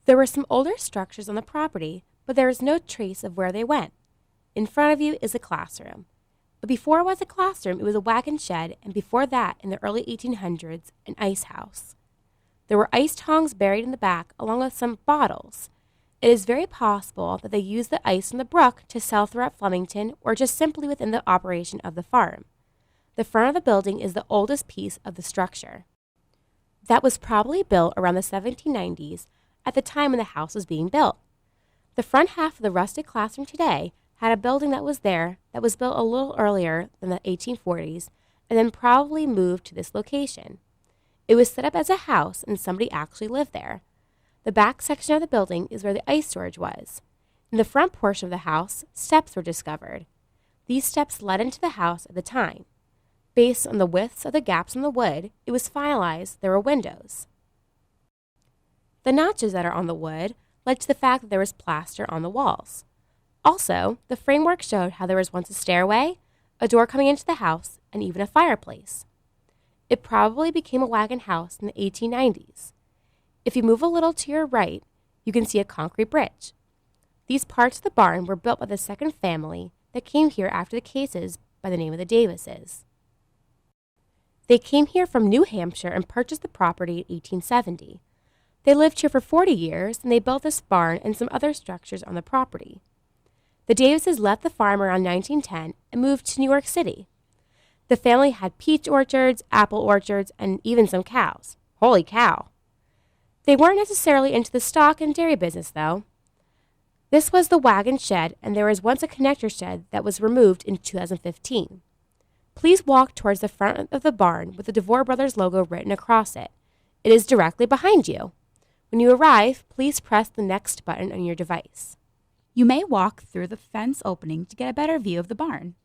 There were some older structures on the property, but there is no trace of where they went. In front of you is a classroom. But before it was a classroom, it was a wagon shed, and before that, in the early 1800s, an ice house. There were ice tongs buried in the back, along with some bottles. It is very possible that they used the ice from the brook to sell throughout Flemington or just simply within the operation of the farm. The front of the building is the oldest piece of the structure. That was probably built around the 1790s, at the time when the house was being built. The front half of the rustic classroom today had a building that was built a little earlier than the 1840s and then probably moved to this location. It was set up as a house and somebody actually lived there. The back section of the building is where the ice storage was. In the front portion of the house, steps were discovered. These steps led into the house at the time. Based on the widths of the gaps in the wood, it was finalized there were windows. The notches that are on the wood led to the fact that there was plaster on the walls. Also, the framework showed how there was once a stairway, a door coming into the house, and even a fireplace. It probably became a wagon house in the 1890s. If you move a little to your right, you can see a concrete bridge. These parts of the barn were built by the second family that came here after the Cases by the name of the Davises. They came here from New Hampshire and purchased the property in 1870. They lived here for 40 years, and they built this barn and some other structures on the property. The Davises left the farm around 1910 and moved to New York City. The family had peach orchards, apple orchards, and even some cows. Holy cow! They weren't necessarily into the stock and dairy business, though. This was the wagon shed, and there was once a connector shed that was removed in 2015. Please walk towards the front of the barn with the Dvoor Brothers logo written across it. It is directly behind you. When you arrive, please press the next button on your device. You may walk through the fence opening to get a better view of the barn.